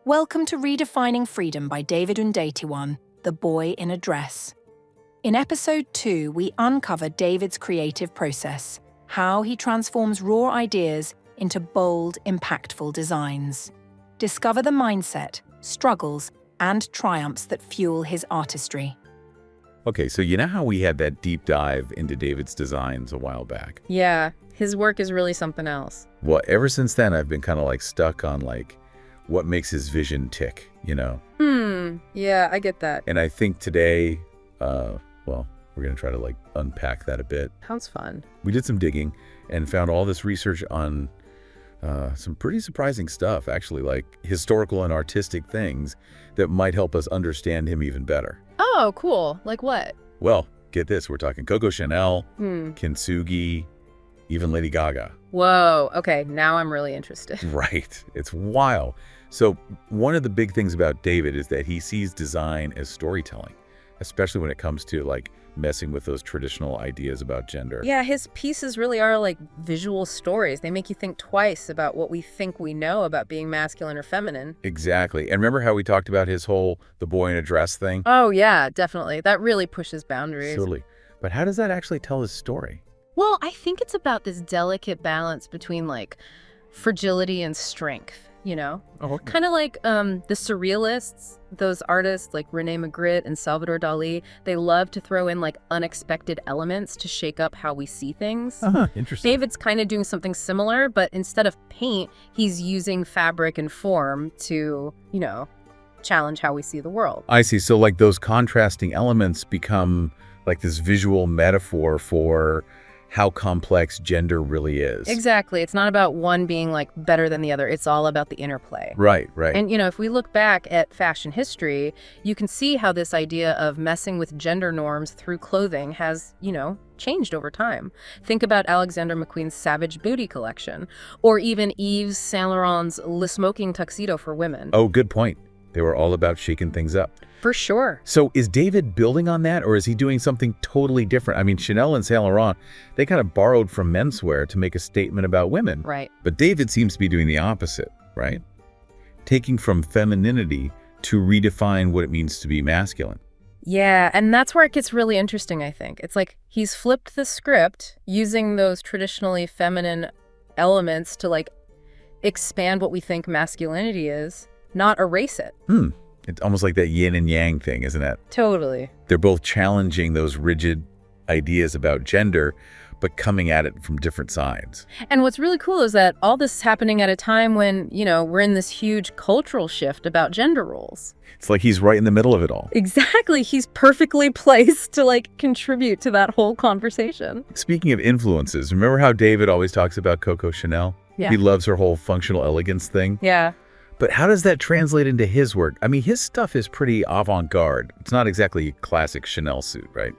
Welcome to Redefining Freedom by David Undetiwan, The Boy in a Dress. In episode 2, we uncover David's creative process, how he transforms raw ideas into bold, impactful designs. Discover the mindset, struggles, and triumphs that fuel his artistry. Okay, so you know how we had that deep dive into David's designs a while back? Yeah, his work is really something else. Well, ever since then, I've been kind of like stuck on like what makes his vision tick, you know? Yeah, I get that. And I think today, well, we're going to try to like unpack that a bit. Sounds fun. We did some digging and found all this research on some pretty surprising stuff, actually, like historical and artistic things that might help us understand him even better. Oh, cool. Like what? Well, get this. We're talking Coco Chanel, Kintsugi, even Lady Gaga. Whoa. Okay, now I'm really interested. Right. It's wild. So one of the big things about David is that he sees design as storytelling, especially when it comes to like messing with those traditional ideas about gender. Yeah, his pieces really are like visual stories. They make you think twice about what we think we know about being masculine or feminine. Exactly. And remember how we talked about his whole the boy in a dress thing? Oh, yeah, definitely. That really pushes boundaries. Totally. But how does that actually tell his story? Well, I think it's about this delicate balance between like fragility and strength, you know? Oh, okay. Kind of like the surrealists, those artists like Rene Magritte and Salvador Dali, they love to throw in like unexpected elements to shake up how we see things. Interesting. David's kind of doing something similar, but instead of paint, he's using fabric and form to, you know, challenge how we see the world. I see. So like those contrasting elements become like this visual metaphor for how complex gender really is. Exactly. It's not about one being like better than the other. It's all about the interplay. Right, right. And, you know, if we look back at fashion history, you can see how this idea of messing with gender norms through clothing has, you know, changed over time. Think about Alexander McQueen's Savage Booty collection, or even Yves Saint Laurent's Le Smoking tuxedo for women. Oh, good point. They were all about shaking things up. For sure. So is David building on that, or is he doing something totally different? I mean, Chanel and Saint Laurent, they kind of borrowed from menswear to make a statement about women. Right. But David seems to be doing the opposite, right? Taking from femininity to redefine what it means to be masculine. Yeah, and that's where it gets really interesting, I think. It's like he's flipped the script using those traditionally feminine elements to like expand what we think masculinity is, not erase it. It's almost like that yin and yang thing, isn't it? Totally. They're both challenging those rigid ideas about gender, but coming at it from different sides. And what's really cool is that all this is happening at a time when, you know, we're in this huge cultural shift about gender roles. It's like he's right in the middle of it all. Exactly. He's perfectly placed to like contribute to that whole conversation. Speaking of influences, remember how David always talks about Coco Chanel? Yeah. He loves her whole functional elegance thing. Yeah. But how does that translate into his work? I mean, his stuff is pretty avant-garde. It's not exactly a classic Chanel suit, right?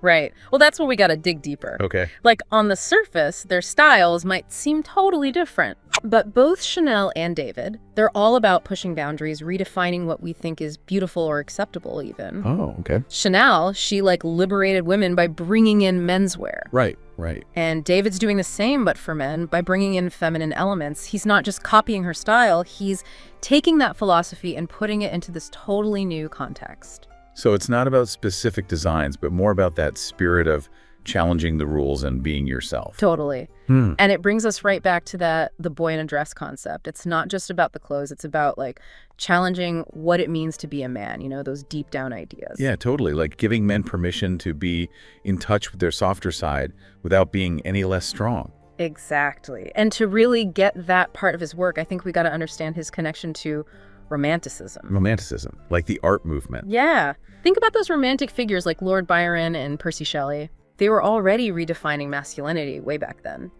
Right. Well, that's where we gotta dig deeper. Okay. Like on the surface, their styles might seem totally different. But both Chanel and David, they're all about pushing boundaries, redefining what we think is beautiful or acceptable even. Oh, okay. Chanel, she like liberated women by bringing in menswear. Right, right. And David's doing the same, but for men, by bringing in feminine elements. He's not just copying her style, he's taking that philosophy and putting it into this totally new context. So it's not about specific designs, but more about that spirit of challenging the rules and being yourself. Totally. And it brings us right back to the boy in a dress concept. It's not just about the clothes. It's about like challenging what it means to be a man, you know, those deep down ideas. Yeah, totally. Like giving men permission to be in touch with their softer side without being any less strong. Exactly. And to really get that part of his work, I think we got to understand his connection to romanticism. Romanticism, like the art movement. Yeah. Think about those romantic figures like Lord Byron and Percy Shelley. They were already redefining masculinity way back then,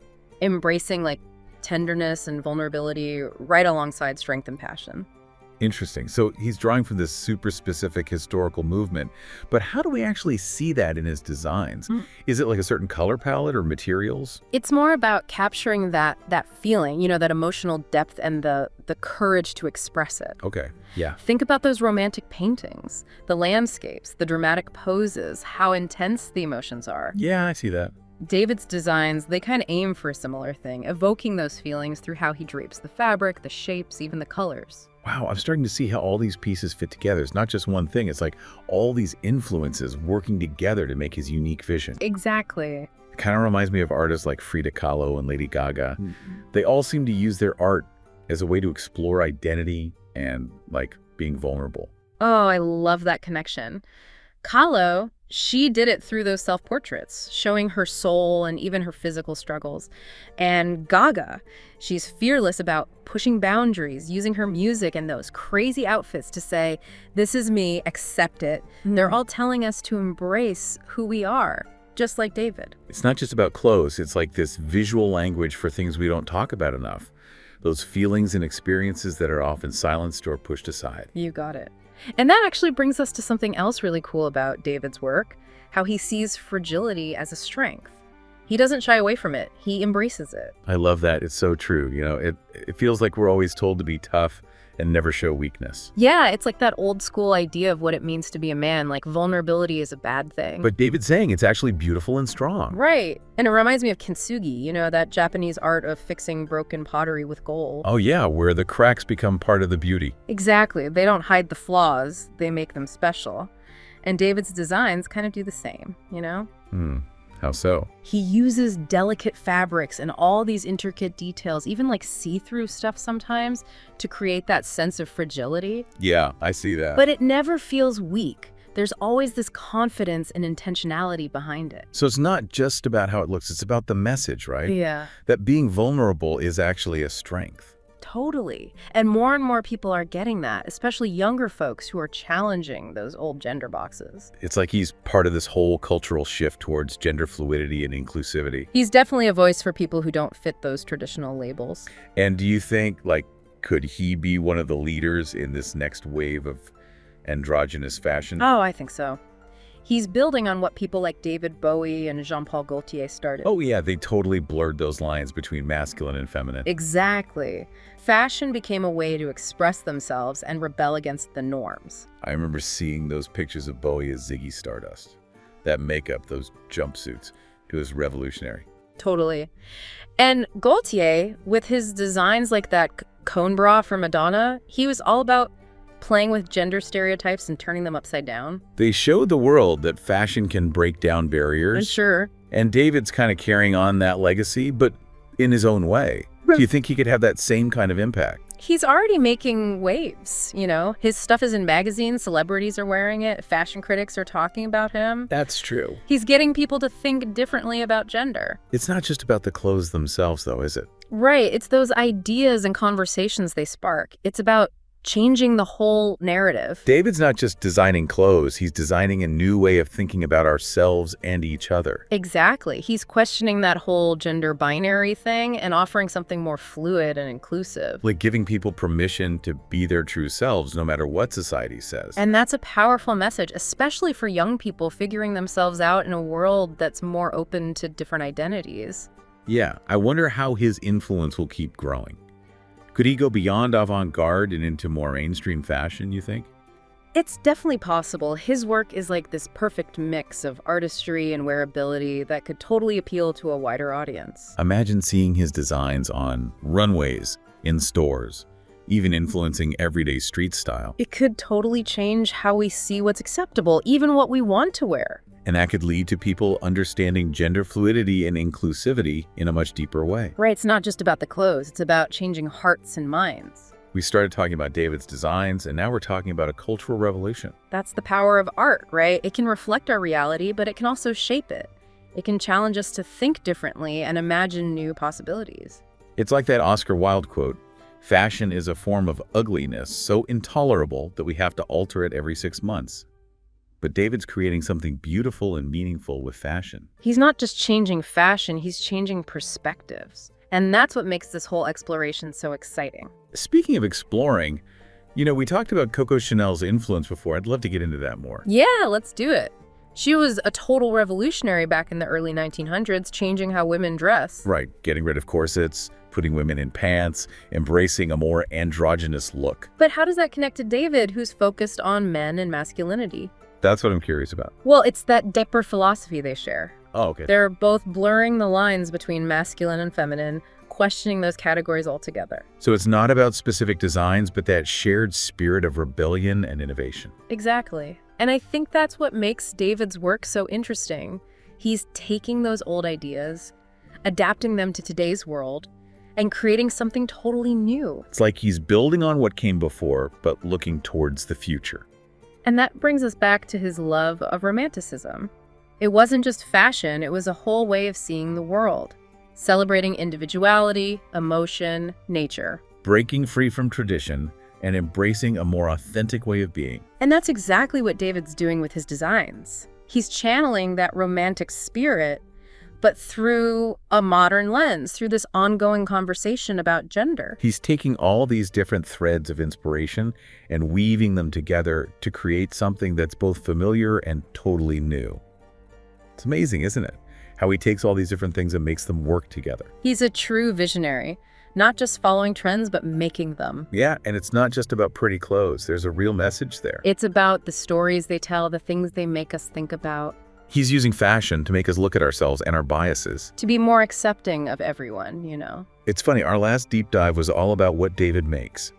embracing like tenderness and vulnerability right alongside strength and passion. Interesting. So he's drawing from this super specific historical movement, but how do we actually see that in his designs? Is it like a certain color palette or materials? It's more about capturing that feeling, you know, that emotional depth and the courage to express it. Okay, yeah. Think about those romantic paintings, the landscapes, the dramatic poses, how intense the emotions are. Yeah, I see that. David's designs, they kind of aim for a similar thing, evoking those feelings through how he drapes the fabric, the shapes, even the colors. Wow, I'm starting to see how all these pieces fit together. It's not just one thing. It's like all these influences working together to make his unique vision. Exactly. It kind of reminds me of artists like Frida Kahlo and Lady Gaga. They all seem to use their art as a way to explore identity and, like, being vulnerable. Oh, I love that connection. Kahlo, she did it through those self-portraits, showing her soul and even her physical struggles. And Gaga, she's fearless about pushing boundaries, using her music and those crazy outfits to say, this is me, accept it. They're all telling us to embrace who we are, just like David. It's not just about clothes. It's like this visual language for things we don't talk about enough. Those feelings and experiences that are often silenced or pushed aside. You got it. And that actually brings us to something else really cool about David's work, how he sees fragility as a strength. He doesn't shy away from it. He embraces it. I love that. It's so true. You know, it feels like we're always told to be tough and never show weakness. Yeah, it's like that old school idea of what it means to be a man, like vulnerability is a bad thing. But David's saying it's actually beautiful and strong. Right. And it reminds me of kintsugi, you know, that Japanese art of fixing broken pottery with gold. Oh yeah, where the cracks become part of the beauty. Exactly. They don't hide the flaws, they make them special. And David's designs kind of do the same, you know? How so? He uses delicate fabrics and all these intricate details, even like see-through stuff sometimes, to create that sense of fragility. Yeah, I see that. But it never feels weak. There's always this confidence and intentionality behind it. So it's not just about how it looks, it's about the message, right? Yeah. That being vulnerable is actually a strength. Totally. And more people are getting that, especially younger folks who are challenging those old gender boxes. It's like he's part of this whole cultural shift towards gender fluidity and inclusivity. He's definitely a voice for people who don't fit those traditional labels. And do you think, like, could he be one of the leaders in this next wave of androgynous fashion? Oh, I think so. He's building on what people like David Bowie and Jean-Paul Gaultier started. Oh yeah, they totally blurred those lines between masculine and feminine. Exactly. Fashion became a way to express themselves and rebel against the norms. I remember seeing those pictures of Bowie as Ziggy Stardust. That makeup, those jumpsuits, it was revolutionary. Totally. And Gaultier, with his designs like that cone bra for Madonna, he was all about playing with gender stereotypes and turning them upside down. They showed the world that fashion can break down barriers. Sure. And David's kind of carrying on that legacy, but in his own way. Do you think he could have that same kind of impact? He's already making waves, you know? His stuff is in magazines, celebrities are wearing it, fashion critics are talking about him. That's true. He's getting people to think differently about gender. It's not just about the clothes themselves, though, is it? Right. It's those ideas and conversations they spark. It's about changing the whole narrative. David's not just designing clothes, he's designing a new way of thinking about ourselves and each other. Exactly. He's questioning that whole gender binary thing and offering something more fluid and inclusive. Like giving people permission to be their true selves no matter what society says. And that's a powerful message, especially for young people figuring themselves out in a world that's more open to different identities. Yeah, I wonder how his influence will keep growing. Could he go beyond avant-garde and into more mainstream fashion, you think? It's definitely possible. His work is like this perfect mix of artistry and wearability that could totally appeal to a wider audience. Imagine seeing his designs on runways, in stores, even influencing everyday street style. It could totally change how we see what's acceptable, even what we want to wear. And that could lead to people understanding gender fluidity and inclusivity in a much deeper way. Right, it's not just about the clothes, it's about changing hearts and minds. We started talking about David's designs, and now we're talking about a cultural revolution. That's the power of art, right? It can reflect our reality, but it can also shape it. It can challenge us to think differently and imagine new possibilities. It's like that Oscar Wilde quote, "Fashion is a form of ugliness so intolerable that we have to alter it every 6 months." But David's creating something beautiful and meaningful with fashion. He's not just changing fashion, he's changing perspectives. And that's what makes this whole exploration so exciting. Speaking of exploring, you know, we talked about Coco Chanel's influence before. I'd love to get into that more. Yeah, let's do it. She was a total revolutionary back in the early 1900s, changing how women dress. Right, getting rid of corsets, putting women in pants, embracing a more androgynous look. But how does that connect to David, who's focused on men and masculinity? That's what I'm curious about. Well, it's that deeper philosophy they share. Oh, okay. They're both blurring the lines between masculine and feminine, questioning those categories altogether. So it's not about specific designs, but that shared spirit of rebellion and innovation. Exactly. And I think that's what makes David's work so interesting. He's taking those old ideas, adapting them to today's world, and creating something totally new. It's like he's building on what came before, but looking towards the future. And that brings us back to his love of romanticism. It wasn't just fashion, it was a whole way of seeing the world, celebrating individuality, emotion, nature. Breaking free from tradition and embracing a more authentic way of being. And that's exactly what David's doing with his designs. He's channeling that romantic spirit, but through a modern lens, through this ongoing conversation about gender. He's taking all these different threads of inspiration and weaving them together to create something that's both familiar and totally new. It's amazing, isn't it? How he takes all these different things and makes them work together. He's a true visionary, not just following trends, but making them. Yeah, and it's not just about pretty clothes. There's a real message there. It's about the stories they tell, the things they make us think about. He's using fashion to make us look at ourselves and our biases. To be more accepting of everyone, you know. It's funny, our last deep dive was all about what David makes.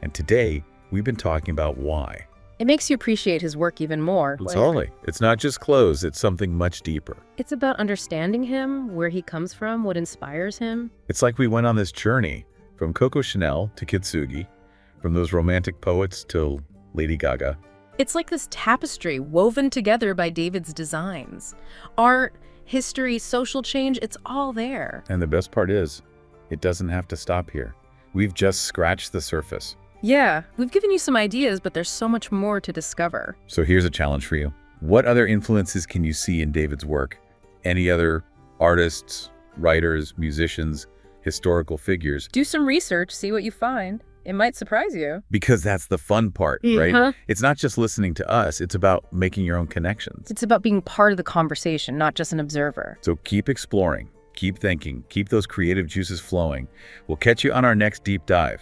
And today, we've been talking about why. It makes you appreciate his work even more. Totally. It's not just clothes, it's something much deeper. It's about understanding him, where he comes from, what inspires him. It's like we went on this journey from Coco Chanel to Kitsugi, from those romantic poets to Lady Gaga. It's like this tapestry woven together by David's designs. Art, history, social change, it's all there. And the best part is, it doesn't have to stop here. We've just scratched the surface. Yeah, we've given you some ideas, but there's so much more to discover. So here's a challenge for you. What other influences can you see in David's work? Any other artists, writers, musicians, historical figures? Do some research, see what you find. It might surprise you. Because that's the fun part, right? It's not just listening to us, it's about making your own connections. It's about being part of the conversation, not just an observer. So keep exploring, keep thinking, keep those creative juices flowing. We'll catch you on our next deep dive.